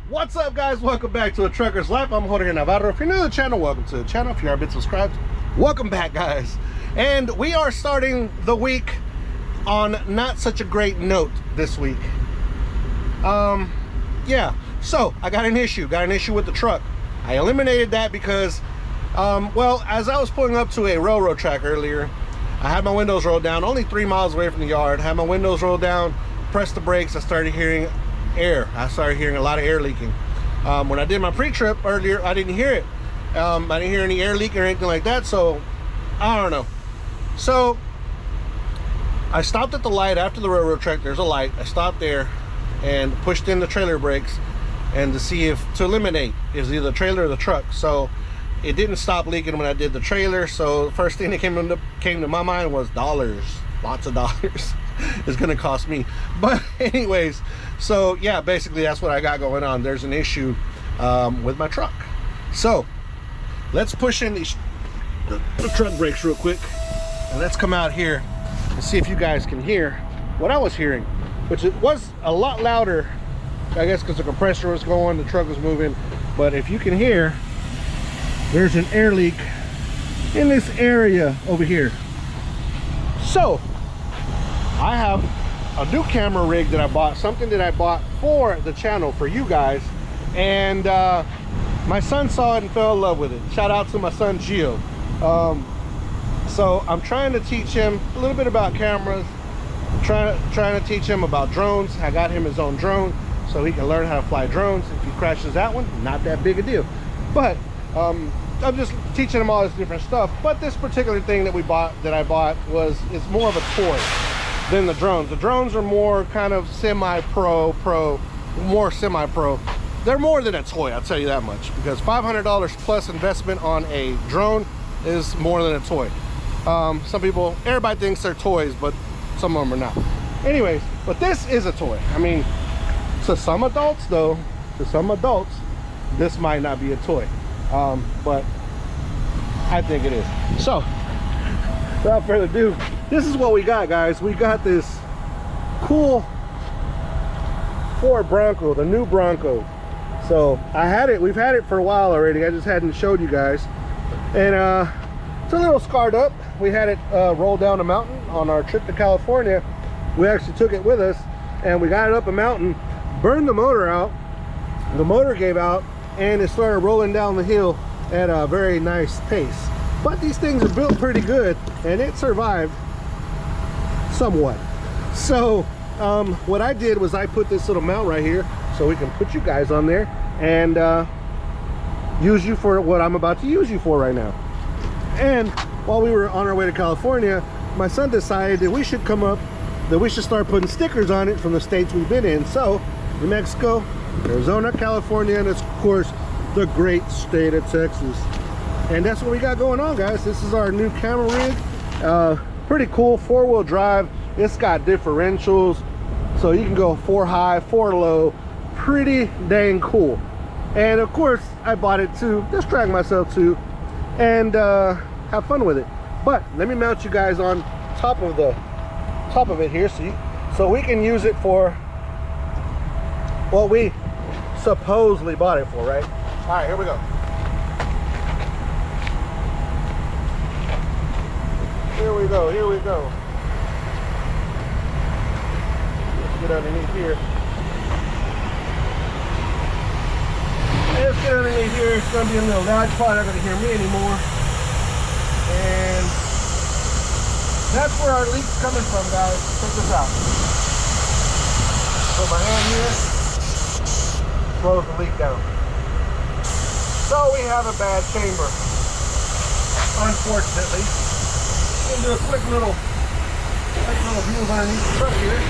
What's up, guys? Welcome back to A Trucker's Life. I'm Jorge Navarro. If you're new to the channel, welcome to the channel. If you haven't been subscribed, welcome back, guys. And we are starting the week on not such a great note this week. Yeah, so I got an issue with the truck. I eliminated that because well, as I was pulling up to a railroad track earlier, I had my windows rolled down, only 3 miles away from the yard. Had my windows rolled down, pressed the brakes. I started hearing air. I started hearing a lot of air leaking. When I did my pre-trip earlier, I didn't hear it. I didn't hear any air leak or anything like that, so I don't know. So I stopped at the light after the railroad track. There's a light. I stopped there and pushed in the trailer brakes and to see if to eliminate is either the trailer or the truck. So it didn't stop leaking when I did the trailer. So the first thing that came to my mind was dollars, lots of dollars. It's gonna cost me. But anyways, so yeah, basically that's what I got going on. There's an issue with my truck. So let's push in the truck brakes real quick and let's come out here and see if you guys can hear what I was hearing, which it was a lot louder, I guess, because the compressor was going, the truck was moving. But if you can hear, there's an air leak in this area over here. So I have a new camera rig that I bought, something that I bought for the channel, for you guys. And my son saw it and fell in love with it. Shout out to my son Gio. So I'm trying to teach him a little bit about cameras, trying to teach him about drones. I got him his own drone so he can learn how to fly drones. If he crashes that one, not that big a deal. But I'm just teaching him all this different stuff. But this particular thing that I bought is more of a toy than the drones. The drones are more kind of semi-pro, more semi-pro. They're more than a toy, I'll tell you that much, because $500 plus investment on a drone is more than a toy. Some people, everybody thinks they're toys, but some of them are not. Anyways, but this is a toy. I mean, to some adults though, this might not be a toy, but I think it is. So without further ado, this is what we got, guys. We got this cool Ford Bronco, the new Bronco. So we've had it for a while already. I just hadn't showed you guys. And it's a little scarred up. We had it roll down a mountain on our trip to California. We actually took it with us and we got it up a mountain, burned the motor out. The motor gave out and it started rolling down the hill at a very nice pace. But these things are built pretty good and it survived somewhat. So what I did was I put this little mount right here so we can put you guys on there and use you for what I'm about to use you for right now. And while we were on our way to California, my son decided that we should start putting stickers on it from the states we've been in. So New Mexico, Arizona, California, and of course the great state of Texas. And that's what we got going on, guys. This is our new camera rig. Pretty cool, 4-wheel drive. It's got differentials, so you can go 4 high, 4 low. Pretty dang cool. And of course I bought it to distract myself too and have fun with it. But let me mount you guys on top of it here, so we can use it for what we supposedly bought it for, right? All right, here we go. Here we go, here we go. Let's get underneath here. Let's get underneath here. It's going to be a little loud. You're probably not going to hear me anymore. And that's where our leak's coming from, guys. Check this out. Put my hand here. Close the leak down. So we have a bad chamber, unfortunately. We'll do a quick little view underneath the truck here.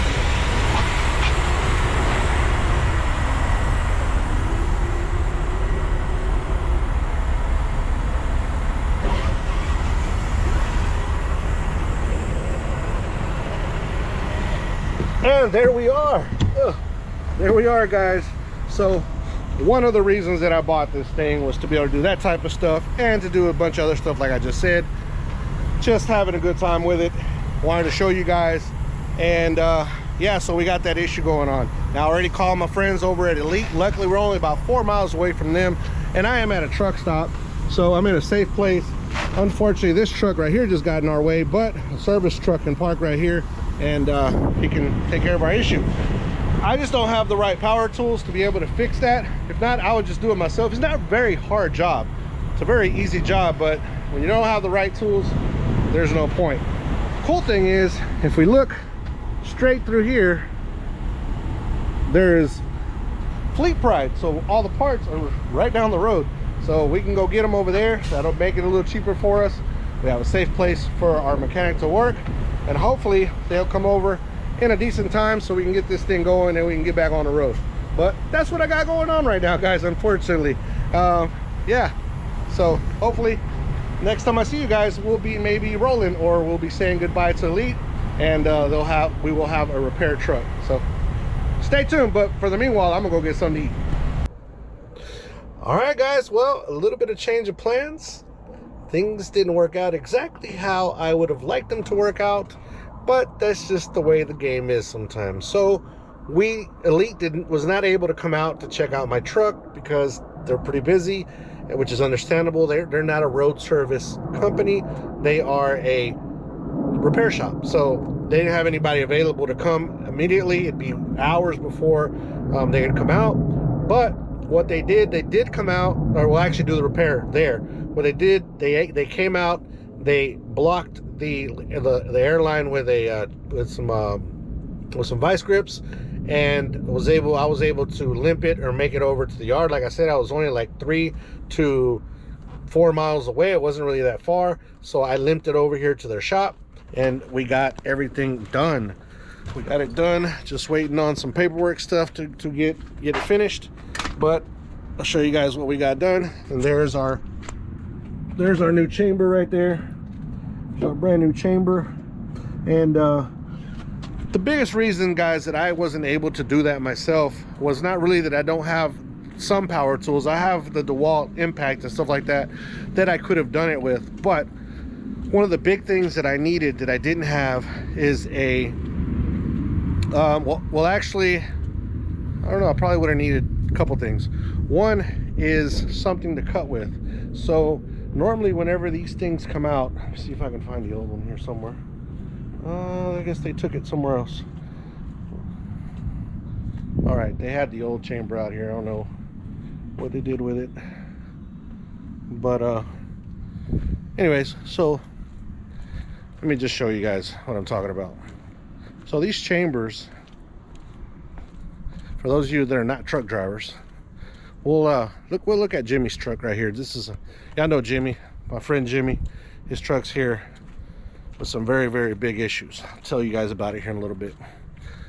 And there we are. There we are, guys. So one of the reasons that I bought this thing was to be able to do that type of stuff and to do a bunch of other stuff like I just said. Just having a good time with it. Wanted to show you guys. And yeah, so we got that issue going on. Now I already called my friends over at Elite. Luckily we're only about 4 miles away from them, and I am at a truck stop, so I'm in a safe place. Unfortunately, this truck right here just got in our way, but a service truck can park right here, and he can take care of our issue. I just don't have the right power tools to be able to fix that. If not, I would just do it myself. It's not a very hard job. It's a very easy job, but when you don't have the right tools, there's no point. Cool thing is, if we look straight through here, there's Fleet Pride, so all the parts are right down the road, so we can go get them over there. That'll make it a little cheaper for us. We have a safe place for our mechanic to work, and hopefully they'll come over in a decent time so we can get this thing going and we can get back on the road. But that's what I got going on right now, guys, unfortunately. Yeah, so hopefully next time I see you guys, we'll be maybe rolling, or we'll be saying goodbye to Elite, and we will have a repair truck. So stay tuned, but for the meanwhile, I'm gonna go get something to eat. All right, guys, well, a little bit of change of plans. Things didn't work out exactly how I would have liked them to work out, but that's just the way the game is sometimes. So Elite was not able to come out to check out my truck because they're pretty busy, which is understandable. They're not a road service company. They are a repair shop, so they didn't have anybody available to come immediately. It'd be hours before they could come out. But what they did come out, or will actually do the repair there. What they did, they came out, they blocked the airline with some vice grips, and I was able to limp it or make it over to the yard. Like I said, I was only like 3 to 4 miles away. It wasn't really that far, so I limped it over here to their shop, and we got everything done. We got it done, just waiting on some paperwork stuff to get it finished. But I'll show you guys what we got done. And there's our new chamber right there. Our brand new chamber. And the biggest reason, guys, that I wasn't able to do that myself was not really that I don't have some power tools. I have the DeWalt Impact and stuff like that I could have done it with. But one of the big things that I needed that I didn't have is a well, actually, I don't know, I probably would have needed a couple things. One is something to cut with. So normally whenever these things come out, let me see if I can find the old one here somewhere. I guess they took it somewhere else. All right, they had the old chamber out here. I don't know what they did with it, but anyways, so let me just show you guys what I'm talking about. So these chambers, for those of you that are not truck drivers, we'll look at Jimmy's truck right here. This is y'all know Jimmy, my friend Jimmy. His truck's here with some very, very big issues. I'll tell you guys about it here in a little bit.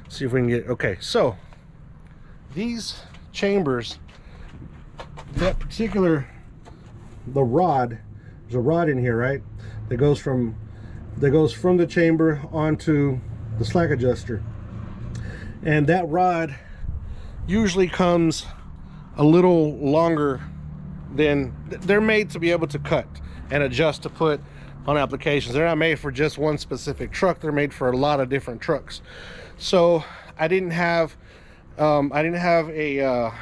See if we can get, okay, so these chambers, that particular, the rod, there's a rod in here, right, that goes from the chamber onto the slack adjuster, and that rod usually comes a little longer than, they're made to be able to cut and adjust to put on applications. They're not made for just one specific truck. They're made for a lot of different trucks. So I didn't have a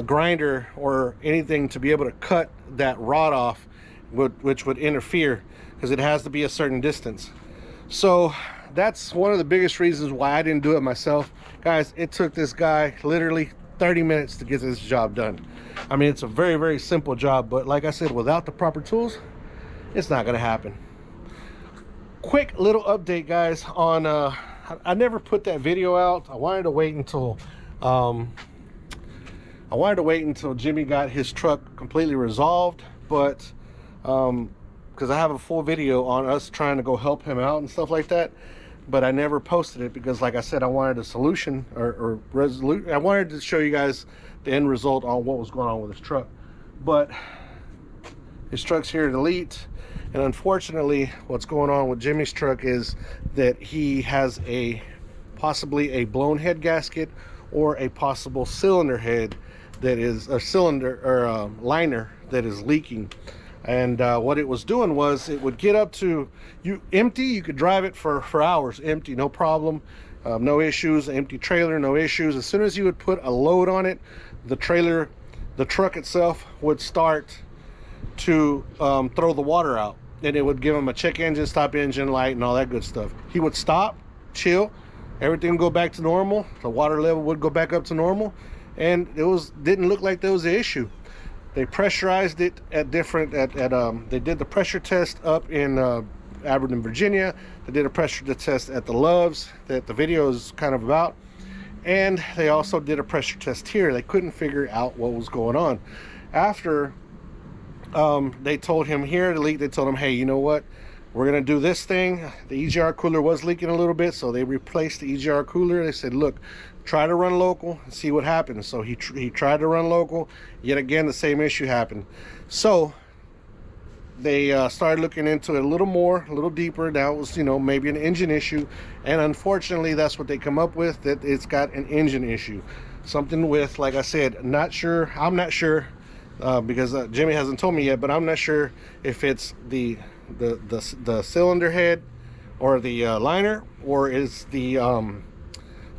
grinder or anything to be able to cut that rod off, which would interfere, because it has to be a certain distance. So that's one of the biggest reasons why I didn't do it myself. Guys, it took this guy literally 30 minutes to get this job done. I mean, it's a very, very simple job, but like I said, without the proper tools, it's not gonna happen. Quick little update, guys, on I never put that video out. I wanted to wait until Jimmy got his truck completely resolved, but because I have a full video on us trying to go help him out and stuff like that, but I never posted it because, like I said, I wanted a solution or resolution. I wanted to show you guys the end result on what was going on with his truck. But his truck's here at Elite, and unfortunately what's going on with Jimmy's truck is that he has possibly a blown head gasket or a possible cylinder head that is a cylinder or a liner that is leaking. And what it was doing was it would get up to you empty. You could drive it for hours empty, no problem, no issues. Empty trailer, no issues. As soon as you would put a load on it, the truck itself would start to throw the water out, and it would give him a check engine, stop engine light, and all that good stuff. He would stop, chill, everything would go back to normal. The water level would go back up to normal, and didn't look like there was an issue. They pressurized it at different they did the pressure test up in Aberdeen, Virginia. They did a pressure test at the Loves that the video is kind of about, and they also did a pressure test here. They couldn't figure out what was going on. After they told him here the leak, they told him, hey, you know what, we're gonna do this thing. The EGR cooler was leaking a little bit, so they replaced the EGR cooler. They said, look, try to run local and see what happens. So he tried to run local. Yet again, the same issue happened. So they started looking into it a little more, a little deeper. Now it was, maybe an engine issue, and unfortunately that's what they come up with, that it's got an engine issue. Something with, like I said, I'm not sure because Jimmy hasn't told me yet, but I'm not sure if it's the cylinder head or the liner, or is the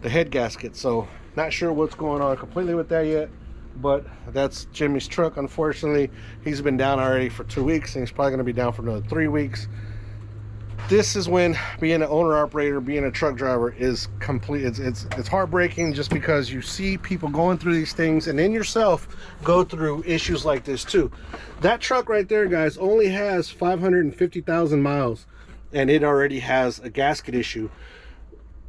head gasket. So not sure what's going on completely with that yet, but that's Jimmy's truck. Unfortunately, he's been down already for 2 weeks, and he's probably going to be down for another 3 weeks. This is when being an owner operator, being a truck driver is complete. It's heartbreaking, just because you see people going through these things, and then yourself go through issues like this too. That truck right there, guys, only has 550,000 miles, and it already has a gasket issue.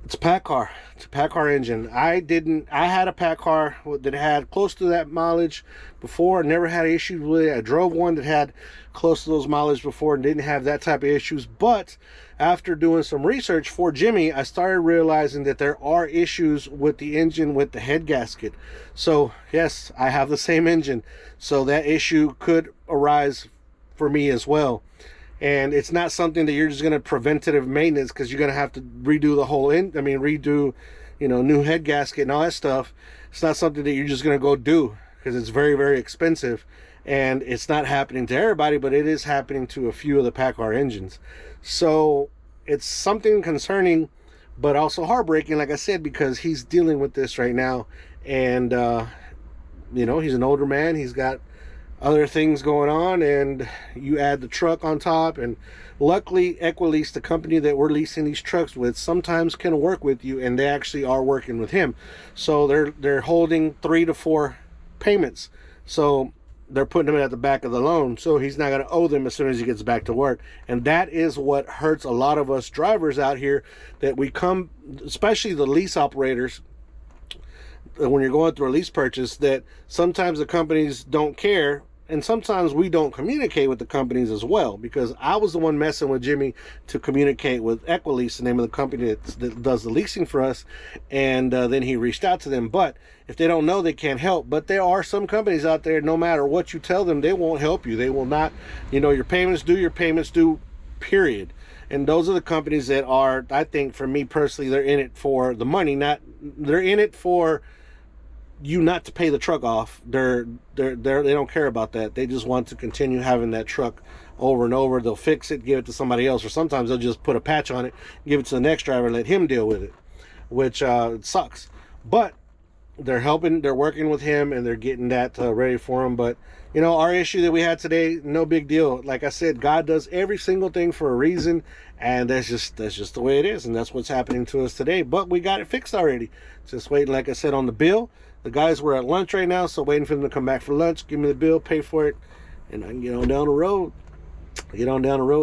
It's a pack car. It's a pack car engine. I had a pack car that had close to that mileage before. I never had issues with it. I drove one that had close to those mileage before and didn't have that type of issues. But after doing some research for Jimmy, I started realizing that there are issues with the engine, with the head gasket. So yes, I have the same engine. So that issue could arise for me as well. And it's not something that you're just going to preventative maintenance, because you're going to have to redo the whole redo, new head gasket and all that stuff. It's not something that you're just going to go do, because it's very, very expensive, and it's not happening to everybody, but it is happening to a few of the pack car engines. So it's something concerning, but also heartbreaking, like I said, because he's dealing with this right now. And he's an older man, he's got other things going on, and you add the truck on top. And luckily Equilease, the company that we're leasing these trucks with, sometimes can work with you, and they actually are working with him. So they're holding 3 to 4 payments, so they're putting them at the back of the loan, so he's not going to owe them as soon as he gets back to work. And that is what hurts a lot of us drivers out here, that we come, especially the lease operators, when you're going through a lease purchase, that sometimes the companies don't care, and sometimes we don't communicate with the companies as well. Because I was the one messing with Jimmy to communicate with Equilease, the name of the company that does the leasing for us, and then he reached out to them. But if they don't know, they can't help. But there are some companies out there, no matter what you tell them, they won't help you. They will not, your payments due, period. And those are the companies that are, I think, for me personally, they're in it for the money. They're in it for you not to pay the truck off. They don't care about that. They just want to continue having that truck over and over. They'll fix it, give it to somebody else, or sometimes they'll just put a patch on it, give it to the next driver, let him deal with it, which it sucks. But they're working with him, and they're getting that ready for him. But our issue that we had today, no big deal. Like I said, God does every single thing for a reason, and that's just the way it is, and that's what's happening to us today. But we got it fixed already. Just waiting, like I said, on the bill. The guys were at lunch right now, so waiting for them to come back for lunch, give me the bill, pay for it, and I can get on down the road.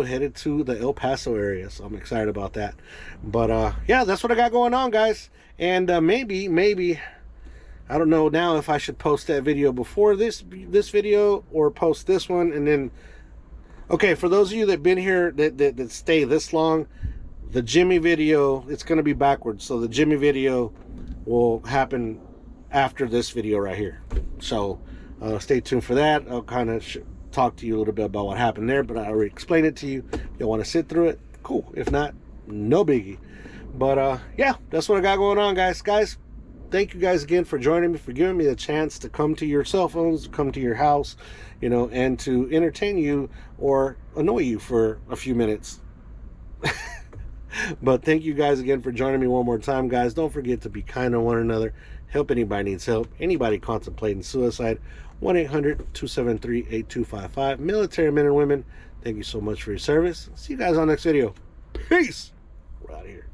Headed to the El Paso area. So I'm excited about that. But yeah, that's what I got going on, guys. And maybe I don't know now if I should post that video before this video, or post this one and then. Okay, for those of you that been here that stay this long, the Jimmy video, it's going to be backwards. So the Jimmy video will happen after this video right here. So stay tuned for that. I'll kind of talk to you a little bit about what happened there, but I already explained it to you. If you want to sit through it, cool. If not, no biggie. But yeah, that's what I got going on, guys. thank you guys again for joining me, for giving me the chance to come to your cell phones, to come to your house, you know, and to entertain you or annoy you for a few minutes. But thank you guys again for joining me one more time, guys. Don't forget to be kind to one another. Help anybody needs help. Anybody contemplating suicide, 1-800-273-8255. Military men and women, thank you so much for your service. See you guys on the next video. Peace. We're out of here.